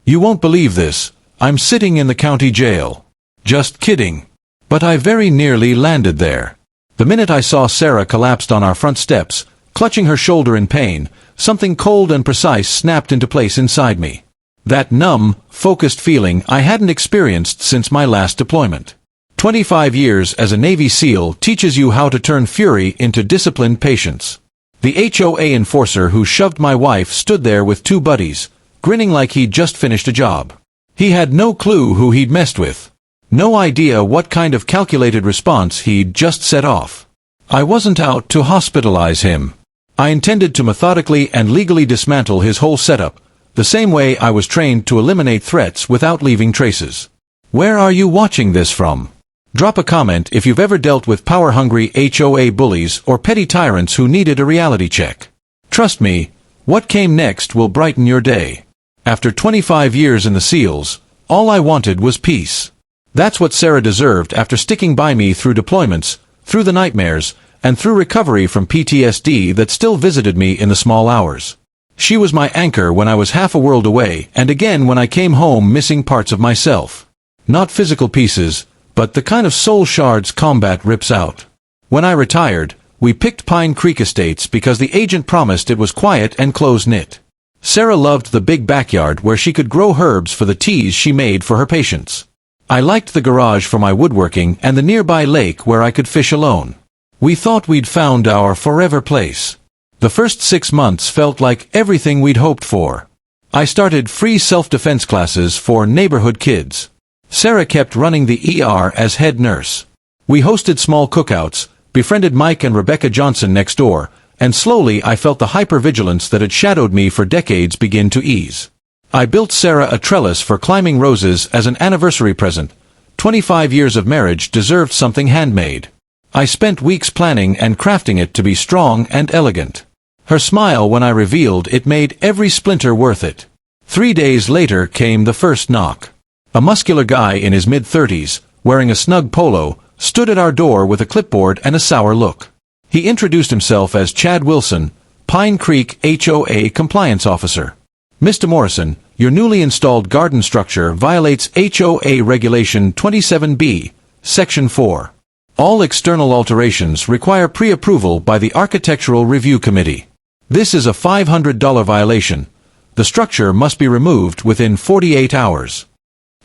You won't believe this. I'm sitting in the county jail. Just kidding. But I very nearly landed there. The minute I saw Sarah collapsed on our front steps, clutching her shoulder in pain, something cold and precise snapped into place inside me. That numb, focused feeling I hadn't experienced since my last deployment. 25 years as a Navy SEAL teaches you how to turn fury into disciplined patience. The HOA enforcer who shoved my wife stood there with two buddies, grinning like he'd just finished a job. He had no clue who he'd messed with. No idea what kind of calculated response he'd just set off. I wasn't out to hospitalize him. I intended to methodically and legally dismantle his whole setup, the same way I was trained to eliminate threats without leaving traces. Where are you watching this from? Drop a comment if you've ever dealt with power-hungry HOA bullies or petty tyrants who needed a reality check. Trust me, what came next will brighten your day. After 25 years in the SEALs, all I wanted was peace. That's what Sarah deserved after sticking by me through deployments, through the nightmares, and through recovery from PTSD that still visited me in the small hours. She was my anchor when I was half a world away, and again when I came home missing parts of myself. Not physical pieces, but the kind of soul shards combat rips out. When I retired, we picked Pine Creek Estates because the agent promised it was quiet and close-knit. Sarah loved the big backyard where she could grow herbs for the teas she made for her patients. I liked the garage for my woodworking and the nearby lake where I could fish alone. We thought we'd found our forever place. The first 6 months felt like everything we'd hoped for. I started free self-defense classes for neighborhood kids. Sarah kept running the ER as head nurse. We hosted small cookouts, befriended Mike and Rebecca Johnson next door, and slowly I felt the hypervigilance that had shadowed me for decades begin to ease. I built Sarah a trellis for climbing roses as an anniversary present. 25 years of marriage deserved something handmade. I spent weeks planning and crafting it to be strong and elegant. Her smile when I revealed it made every splinter worth it. 3 days later came the first knock. A muscular guy in his mid-30s, wearing a snug polo, stood at our door with a clipboard and a sour look. He introduced himself as Chad Wilson, Pine Creek HOA Compliance Officer. Mr. Morrison, your newly installed garden structure violates HOA Regulation 27B, Section 4. All external alterations require pre-approval by the Architectural Review Committee. This is a $500 violation. The structure must be removed within 48 hours.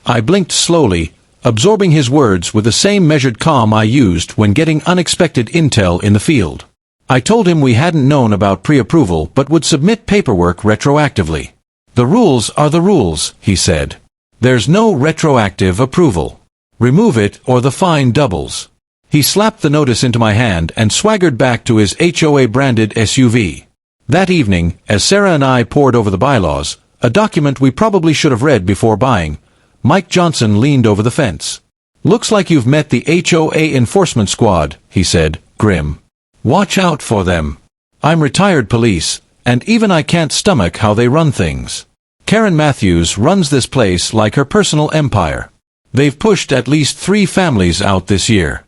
I blinked slowly, absorbing his words with the same measured calm I used when getting unexpected intel in the field. I told him we hadn't known about pre-approval but would submit paperwork retroactively. The rules are the rules, he said. There's no retroactive approval. Remove it or the fine doubles. He slapped the notice into my hand and swaggered back to his HOA-branded SUV. That evening, as Sarah and I pored over the bylaws, a document we probably should have read before buying, Mike Johnson leaned over the fence. Looks like you've met the HOA enforcement squad, he said, grim. Watch out for them. I'm retired police, and even I can't stomach how they run things. Karen Matthews runs this place like her personal empire. They've pushed at least 3 families out this year.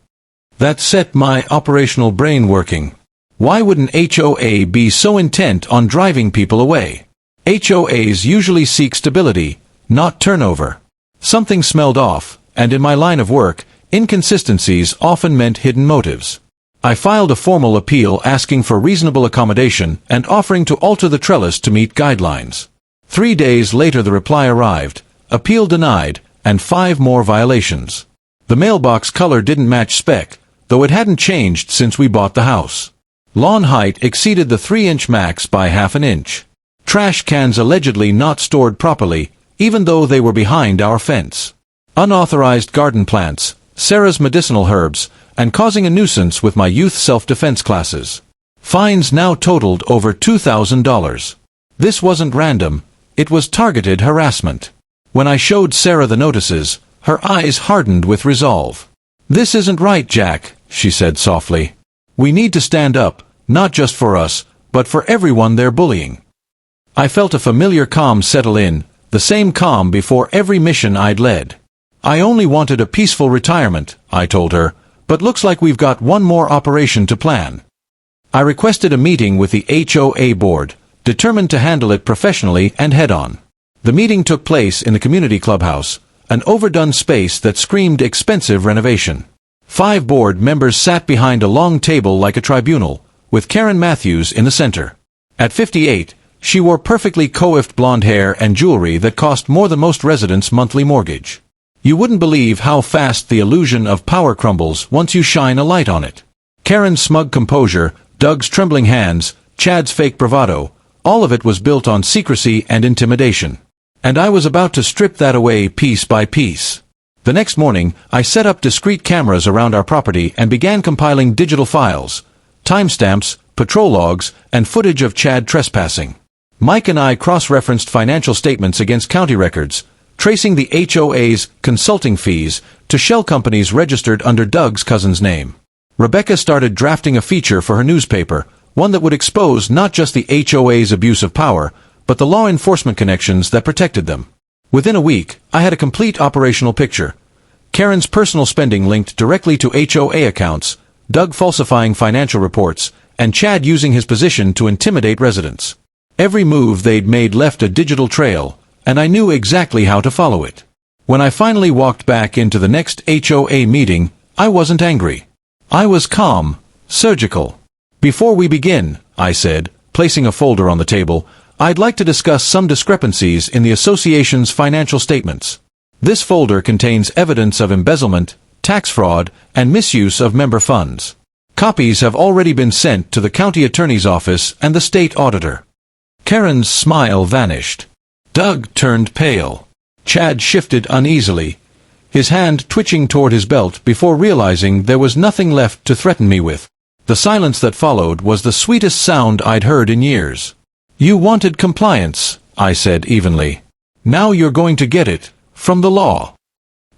That set my operational brain working. Why would an HOA be so intent on driving people away? HOAs usually seek stability, not turnover. Something smelled off, and in my line of work, inconsistencies often meant hidden motives. I filed a formal appeal asking for reasonable accommodation and offering to alter the trellis to meet guidelines. 3 days later the reply arrived, appeal denied, and 5 more violations. The mailbox color didn't match spec, though it hadn't changed since we bought the house. Lawn height exceeded the 3-inch max by half an inch. Trash cans allegedly not stored properly, even though they were behind our fence. Unauthorized garden plants, Sarah's medicinal herbs, and causing a nuisance with my youth self-defense classes. Fines now totaled over $2,000. This wasn't random, it was targeted harassment. When I showed Sarah the notices, her eyes hardened with resolve. This isn't right, Jack, she said softly. We need to stand up, not just for us, but for everyone they're bullying. I felt a familiar calm settle in, the same calm before every mission I'd led. I only wanted a peaceful retirement, I told her, but looks like we've got one more operation to plan. I requested a meeting with the HOA board, determined to handle it professionally and head-on. The meeting took place in the community clubhouse, an overdone space that screamed expensive renovation. 5 board members sat behind a long table like a tribunal, with Karen Matthews in the center. At 58, she wore perfectly coiffed blonde hair and jewelry that cost more than most residents' monthly mortgage. You wouldn't believe how fast the illusion of power crumbles once you shine a light on it. Karen's smug composure, Doug's trembling hands, Chad's fake bravado, all of it was built on secrecy and intimidation. And I was about to strip that away piece by piece. The next morning, I set up discrete cameras around our property and began compiling digital files, timestamps, patrol logs, and footage of Chad trespassing. Mike and I cross-referenced financial statements against county records, tracing the HOA's consulting fees to shell companies registered under Doug's cousin's name. Rebecca started drafting a feature for her newspaper, one that would expose not just the HOA's abuse of power, but the law enforcement connections that protected them. Within a week, I had a complete operational picture. Karen's personal spending linked directly to HOA accounts, Doug falsifying financial reports, and Chad using his position to intimidate residents. Every move they'd made left a digital trail, and I knew exactly how to follow it. When I finally walked back into the next HOA meeting, I wasn't angry. I was calm, surgical. "Before we begin," I said, placing a folder on the table, "I'd like to discuss some discrepancies in the association's financial statements. This folder contains evidence of embezzlement, tax fraud, and misuse of member funds. Copies have already been sent to the county attorney's office and the state auditor." Karen's smile vanished. Doug turned pale. Chad shifted uneasily, his hand twitching toward his belt before realizing there was nothing left to threaten me with. The silence that followed was the sweetest sound I'd heard in years. "You wanted compliance," I said evenly. "Now you're going to get it, from the law."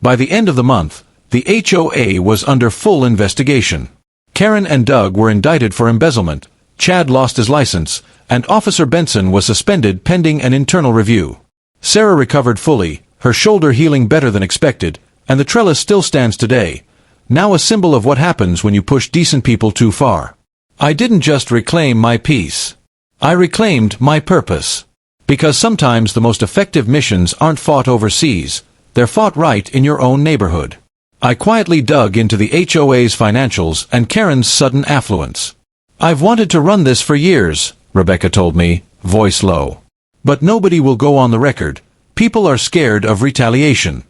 By the end of the month, the HOA was under full investigation. Karen and Doug were indicted for embezzlement, Chad lost his license, and Officer Benson was suspended pending an internal review. Sarah recovered fully, her shoulder healing better than expected, and the trellis still stands today, now a symbol of what happens when you push decent people too far. I didn't just reclaim my peace. I reclaimed my purpose. Because sometimes the most effective missions aren't fought overseas, they're fought right in your own neighborhood. I quietly dug into the HOA's financials and Karen's sudden affluence. "I've wanted to run this for years," Rebecca told me, voice low. "But nobody will go on the record. People are scared of retaliation."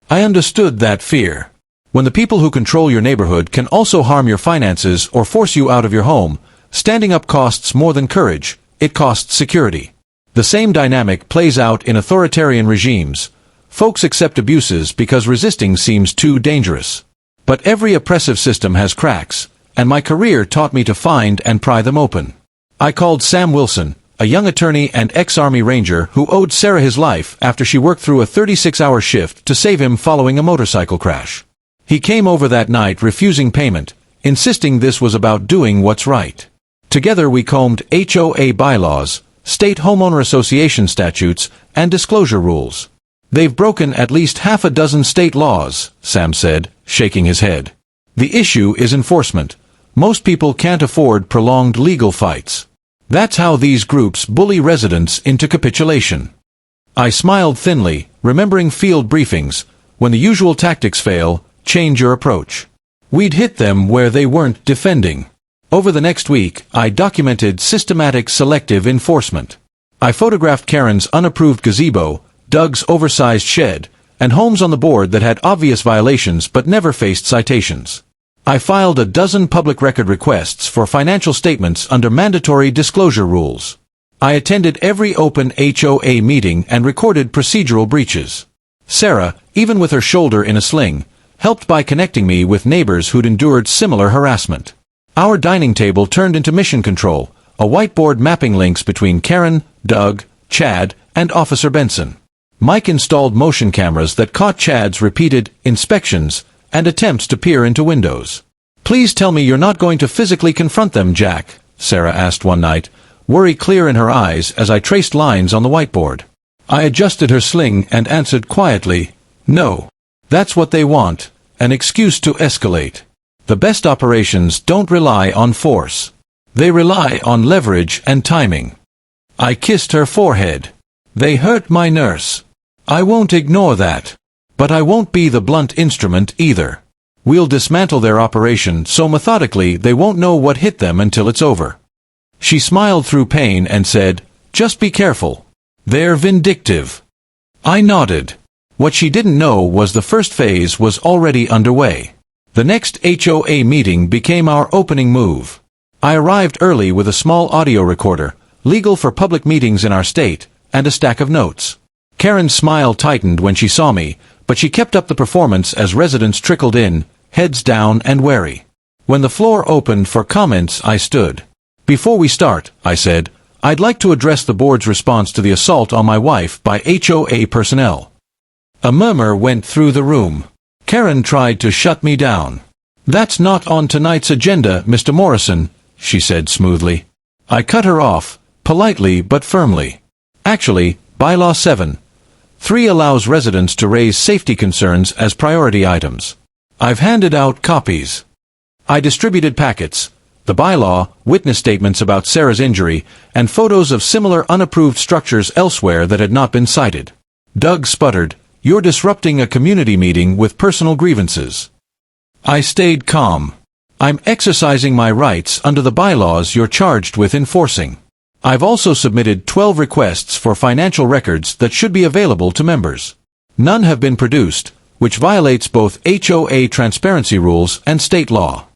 I understood that fear. When the people who control your neighborhood can also harm your finances or force you out of your home, standing up costs more than courage, it costs security. The same dynamic plays out in authoritarian regimes. Folks accept abuses because resisting seems too dangerous. But every oppressive system has cracks, and my career taught me to find and pry them open. I called Sam Wilson, a young attorney and ex-Army Ranger who owed Sarah his life after she worked through a 36-hour shift to save him following a motorcycle crash. He came over that night refusing payment, insisting this was about doing what's right. Together we combed HOA bylaws, state homeowner association statutes, and disclosure rules. "They've broken at least half a dozen state laws," Sam said, shaking his head. "The issue is enforcement. Most people can't afford prolonged legal fights. That's how these groups bully residents into capitulation." I smiled thinly, remembering field briefings. When the usual tactics fail, change your approach. We'd hit them where they weren't defending. Over the next week, I documented systematic selective enforcement. I photographed Karen's unapproved gazebo, Doug's oversized shed, and homes on the board that had obvious violations but never faced citations. I filed a dozen public record requests for financial statements under mandatory disclosure rules. I attended every open HOA meeting and recorded procedural breaches. Sarah, even with her shoulder in a sling, helped by connecting me with neighbors who'd endured similar harassment. Our dining table turned into mission control, a whiteboard mapping links between Karen, Doug, Chad, and Officer Benson. Mike installed motion cameras that caught Chad's repeated inspections and attempts to peer into windows. "Please tell me you're not going to physically confront them, Jack," Sarah asked one night, worry clear in her eyes as I traced lines on the whiteboard. I adjusted her sling and answered quietly, "No. That's what they want, an excuse to escalate. The best operations don't rely on force. They rely on leverage and timing." I kissed her forehead. They hurt my nurse. I won't ignore that. But I won't be the blunt instrument either. We'll dismantle their operation so methodically they won't know what hit them until it's over." She smiled through pain and said, "Just be careful. They're vindictive." I nodded. What she didn't know was the first phase was already underway. The next HOA meeting became our opening move. I arrived early with a small audio recorder, legal for public meetings in our state, and a stack of notes. Karen's smile tightened when she saw me, but she kept up the performance as residents trickled in, heads down and wary. When the floor opened for comments, I stood. "Before we start," I said, "I'd like to address the board's response to the assault on my wife by HOA personnel." A murmur went through the room. Karen tried to shut me down. "That's not on tonight's agenda, Mr. Morrison," she said smoothly. I cut her off, politely but firmly. "Actually, Bylaw 7(3) allows residents to raise safety concerns as priority items. I've handed out copies." I distributed packets, the bylaw, witness statements about Sarah's injury, and photos of similar unapproved structures elsewhere that had not been cited. Doug sputtered, "You're disrupting a community meeting with personal grievances." I stayed calm. "I'm exercising my rights under the bylaws you're charged with enforcing. I've also submitted 12 requests for financial records that should be available to members. None have been produced, which violates both HOA transparency rules and state law."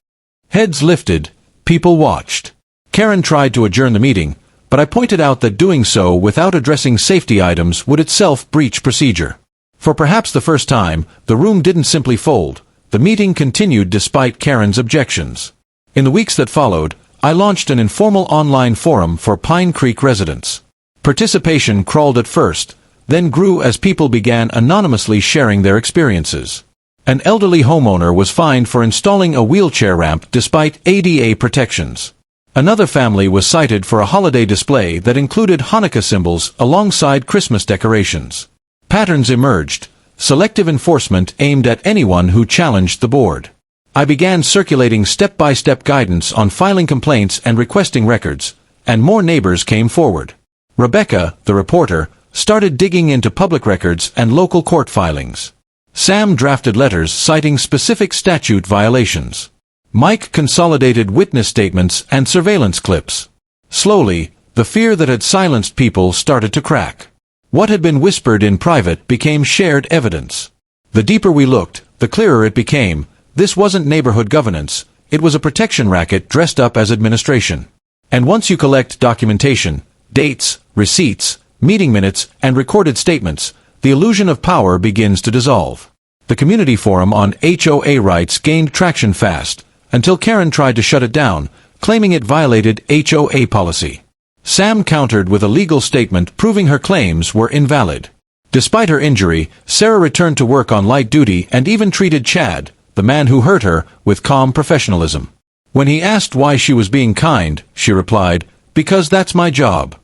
Heads lifted, people watched. Karen tried to adjourn the meeting, but I pointed out that doing so without addressing safety items would itself breach procedure. For perhaps the first time, the room didn't simply fold. The meeting continued despite Karen's objections. In the weeks that followed, I launched an informal online forum for Pine Creek residents. Participation crawled at first, then grew as people began anonymously sharing their experiences. An elderly homeowner was fined for installing a wheelchair ramp despite ADA protections. Another family was cited for a holiday display that included Hanukkah symbols alongside Christmas decorations. Patterns emerged, selective enforcement aimed at anyone who challenged the board. I began circulating step-by-step guidance on filing complaints and requesting records, and more neighbors came forward. Rebecca, the reporter, started digging into public records and local court filings. Sam drafted letters citing specific statute violations. Mike consolidated witness statements and surveillance clips. Slowly, the fear that had silenced people started to crack. What had been whispered in private became shared evidence. The deeper we looked, the clearer it became. This wasn't neighborhood governance, it was a protection racket dressed up as administration. And once you collect documentation, dates, receipts, meeting minutes, and recorded statements, the illusion of power begins to dissolve. The community forum on HOA rights gained traction fast, until Karen tried to shut it down, claiming it violated HOA policy. Sam countered with a legal statement proving her claims were invalid. Despite her injury, Sarah returned to work on light duty and even treated Chad, the man who hurt her, with calm professionalism. When he asked why she was being kind, she replied, "Because that's my job."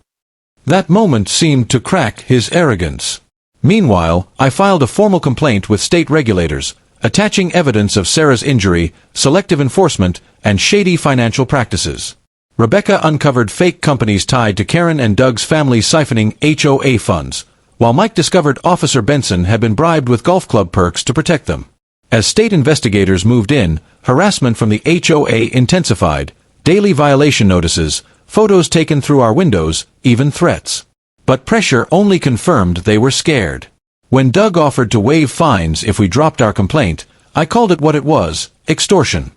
That moment seemed to crack his arrogance. Meanwhile, I filed a formal complaint with state regulators, attaching evidence of Sarah's injury, selective enforcement, and shady financial practices. Rebecca uncovered fake companies tied to Karen and Doug's family siphoning HOA funds, while Mike discovered Officer Benson had been bribed with golf club perks to protect them. As state investigators moved in, harassment from the HOA intensified, daily violation notices, photos taken through our windows, even threats. But pressure only confirmed they were scared. When Doug offered to waive fines if we dropped our complaint, I called it what it was, extortion.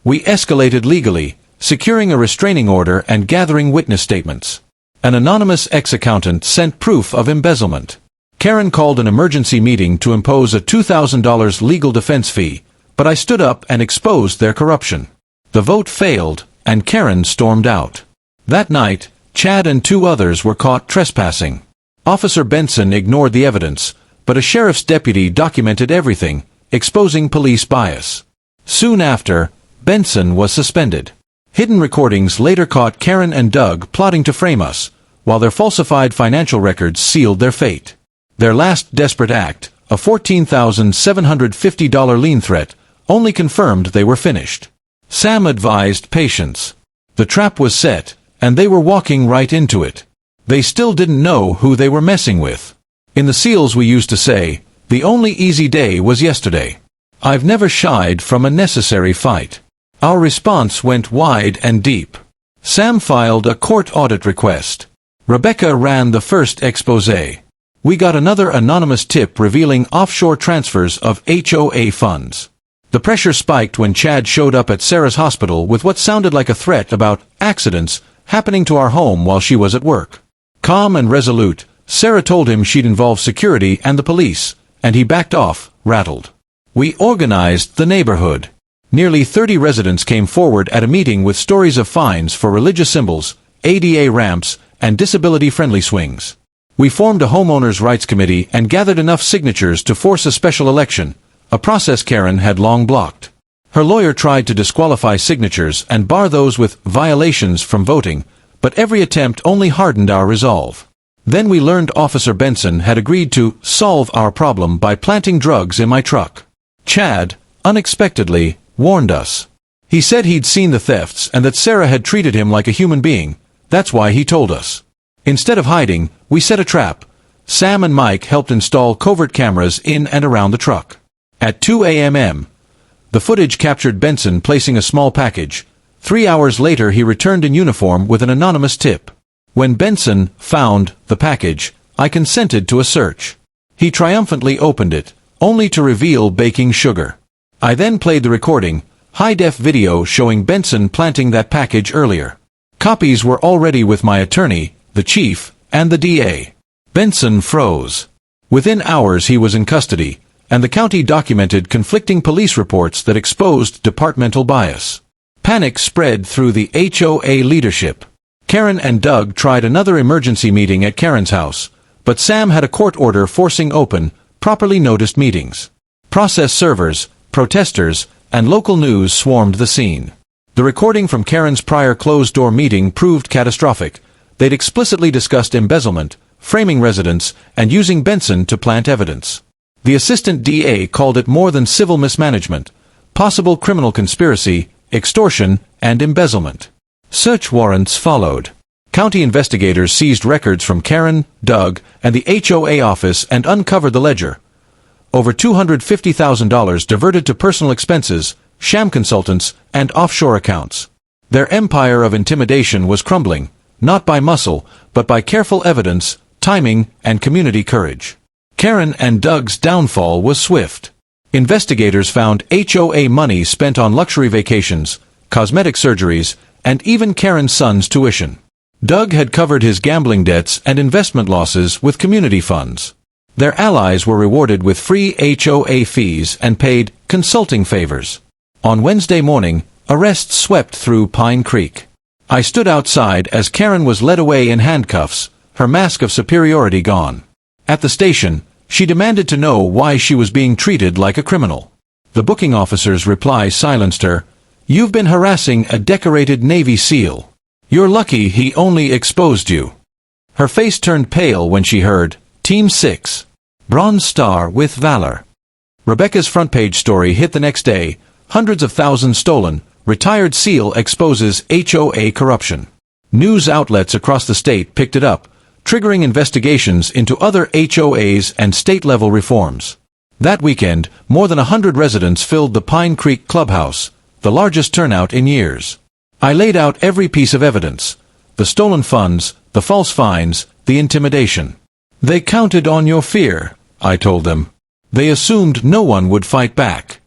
We escalated legally, securing a restraining order and gathering witness statements. An anonymous ex-accountant sent proof of embezzlement. Karen called an emergency meeting to impose a $2,000 legal defense fee, but I stood up and exposed their corruption. The vote failed, and Karen stormed out. That night, Chad and 2 others were caught trespassing. Officer Benson ignored the evidence, but a sheriff's deputy documented everything, exposing police bias. Soon after, Benson was suspended. Hidden recordings later caught Karen and Doug plotting to frame us, while their falsified financial records sealed their fate. Their last desperate act, a $14,750 lien threat, only confirmed they were finished. Sam advised patience. The trap was set, and they were walking right into it. They still didn't know who they were messing with. In the SEALs we used to say, "The only easy day was yesterday." I've never shied from a necessary fight. Our response went wide and deep. Sam filed a court audit request. Rebecca ran the first exposé. We got another anonymous tip revealing offshore transfers of HOA funds. The pressure spiked when Chad showed up at Sarah's hospital with what sounded like a threat about accidents happening to our home while she was at work. Calm and resolute, Sarah told him she'd involve security and the police, and he backed off, rattled. We organized the neighborhood. Nearly 30 residents came forward at a meeting with stories of fines for religious symbols, ADA ramps, and disability-friendly swings. We formed a homeowners' rights committee and gathered enough signatures to force a special election, a process Karen had long blocked. Her lawyer tried to disqualify signatures and bar those with violations from voting, but every attempt only hardened our resolve. Then we learned Officer Benson had agreed to solve our problem by planting drugs in my truck. Chad, unexpectedly, warned us. He said he'd seen the thefts and that Sarah had treated him like a human being. That's why he told us. Instead of hiding, we set a trap. Sam and Mike helped install covert cameras in and around the truck. At 2 a.m., the footage captured Benson placing a small package. 3 hours later he returned in uniform with an anonymous tip. When Benson found the package, I consented to a search. He triumphantly opened it, only to reveal baking sugar. I then played the recording, high-def video showing Benson planting that package earlier. Copies were already with my attorney, the chief, and the DA. Benson froze. Within hours he was in custody, and the county documented conflicting police reports that exposed departmental bias. Panic spread through the HOA leadership. Karen and Doug tried another emergency meeting at Karen's house, but Sam had a court order forcing open, properly noticed meetings. Process servers, protesters, and local news swarmed the scene. The recording from Karen's prior closed-door meeting proved catastrophic. They'd explicitly discussed embezzlement, framing residents, and using Benson to plant evidence. The assistant DA called it more than civil mismanagement, possible criminal conspiracy, extortion, and embezzlement. Search warrants followed. County investigators seized records from Karen, Doug, and the HOA office and uncovered the ledger. Over $250,000 diverted to personal expenses, sham consultants, and offshore accounts. Their empire of intimidation was crumbling, not by muscle, but by careful evidence, timing, and community courage. Karen and Doug's downfall was swift. Investigators found HOA money spent on luxury vacations, cosmetic surgeries, and even Karen's son's tuition. Doug had covered his gambling debts and investment losses with community funds. Their allies were rewarded with free HOA fees and paid consulting favors. On Wednesday morning, arrests swept through Pine Creek. I stood outside as Karen was led away in handcuffs, her mask of superiority gone. At the station, she demanded to know why she was being treated like a criminal. The booking officer's reply silenced her. "You've been harassing a decorated Navy SEAL. You're lucky he only exposed you." Her face turned pale when she heard, "Team 6. Bronze Star with Valor." Rebecca's front-page story hit the next day. Hundreds of thousands stolen. Retired SEAL exposes HOA corruption. News outlets across the state picked it up, triggering investigations into other HOAs and state-level reforms. That weekend, more than 100 residents filled the Pine Creek Clubhouse, the largest turnout in years. I laid out every piece of evidence: the stolen funds, the false fines, the intimidation. "They counted on your fear," I told them. "They assumed no one would fight back."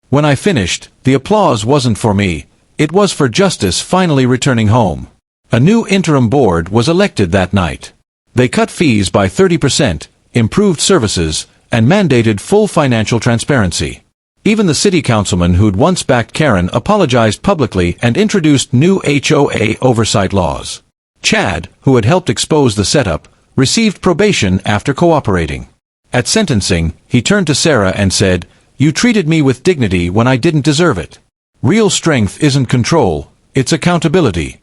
When I finished, the applause wasn't for me, it was for justice finally returning home. A new interim board was elected that night. They cut fees by 30%, improved services, and mandated full financial transparency. Even the city councilman who'd once backed Karen apologized publicly and introduced new HOA oversight laws. Chad, who had helped expose the setup, received probation after cooperating. At sentencing, he turned to Sarah and said, "You treated me with dignity when I didn't deserve it." Real strength isn't control, it's accountability.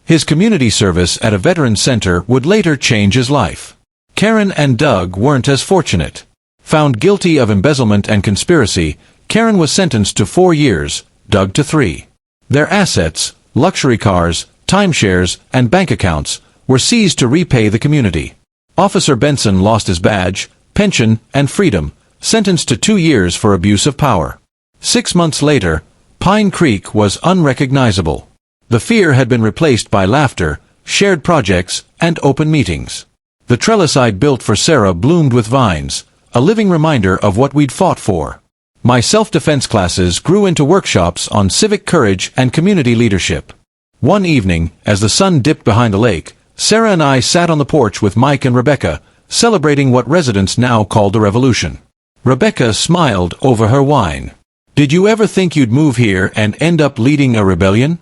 His community service at a veterans center would later change his life. Karen and Doug weren't as fortunate. Found guilty of embezzlement and conspiracy, Karen was sentenced to 4 years, Doug to 3. Their assets, luxury cars, timeshares, and bank accounts, were seized to repay the community. Officer Benson lost his badge, pension, and freedom, sentenced to 2 years for abuse of power. 6 months later, Pine Creek was unrecognizable. The fear had been replaced by laughter, shared projects, and open meetings. The trellis I'd built for Sarah bloomed with vines, a living reminder of what we'd fought for. My self-defense classes grew into workshops on civic courage and community leadership. One evening, as the sun dipped behind the lake, Sarah and I sat on the porch with Mike and Rebecca, celebrating what residents now called the revolution. Rebecca smiled over her wine. "Did you ever think you'd move here and end up leading a rebellion?"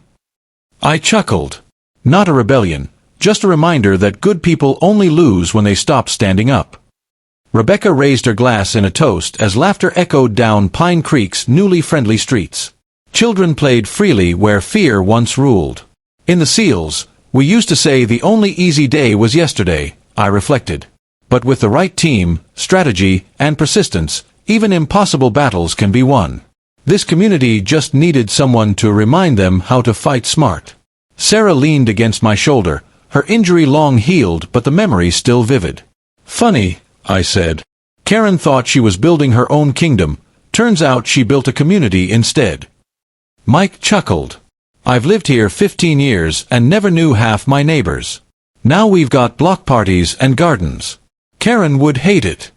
I chuckled. Not a rebellion, just a reminder that good people only lose when they stop standing up. Rebecca raised her glass in a toast as laughter echoed down Pine Creek's newly friendly streets. Children played freely where fear once ruled. In the Seals, we used to say the only easy day was yesterday, I reflected. But with the right team, strategy, and persistence, even impossible battles can be won. This community just needed someone to remind them how to fight smart. Sarah leaned against my shoulder, her injury long healed but the memory still vivid. "Funny," I said. "Karen thought she was building her own kingdom. Turns out she built a community instead." Mike chuckled. "I've lived here 15 years and never knew half my neighbors. Now we've got block parties and gardens. Karen would hate it."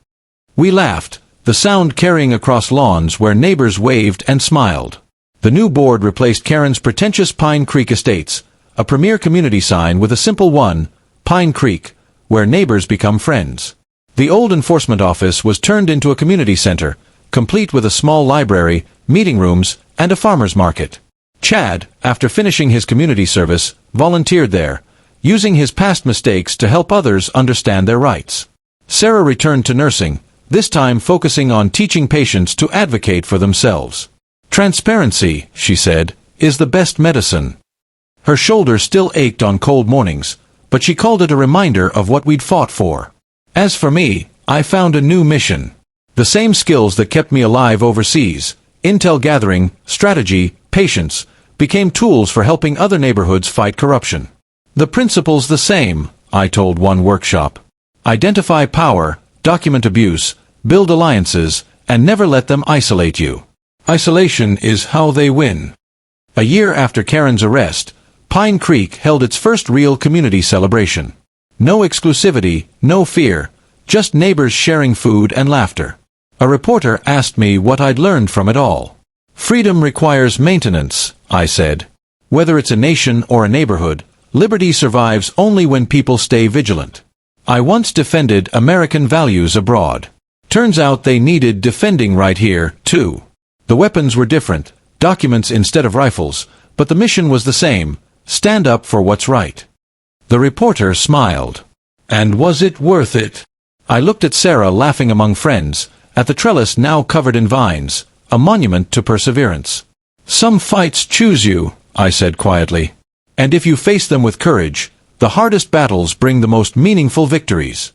We laughed, the sound carrying across lawns where neighbors waved and smiled. The new board replaced Karen's pretentious Pine Creek Estates, a premier community sign with a simple one, Pine Creek, where neighbors become friends. The old enforcement office was turned into a community center, complete with a small library, meeting rooms, and a farmer's market. Chad, after finishing his community service, volunteered there, using his past mistakes to help others understand their rights. Sarah returned to nursing, this time focusing on teaching patients to advocate for themselves. "Transparency," she said, "is the best medicine." Her shoulder still ached on cold mornings, but she called it a reminder of what we'd fought for. As for me, I found a new mission. The same skills that kept me alive overseas, intel gathering, strategy, patience, became tools for helping other neighborhoods fight corruption. "The principle's the same," I told one workshop. "Identify power, document abuse, build alliances, and never let them isolate you. Isolation is how they win." A year after Karen's arrest, Pine Creek held its first real community celebration. No exclusivity, no fear, just neighbors sharing food and laughter. A reporter asked me what I'd learned from it all. "Freedom requires maintenance," I said. "Whether it's a nation or a neighborhood, liberty survives only when people stay vigilant." I once defended American values abroad. Turns out they needed defending right here, too. The weapons were different, documents instead of rifles, but the mission was the same: stand up for what's right. The reporter smiled. "And was it worth it?" I looked at Sarah laughing among friends, at the trellis now covered in vines, a monument to perseverance. "Some fights choose you," I said quietly. "And if you face them with courage, the hardest battles bring the most meaningful victories."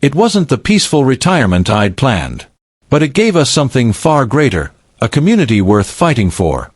It wasn't the peaceful retirement I'd planned. But it gave us something far greater, a community worth fighting for.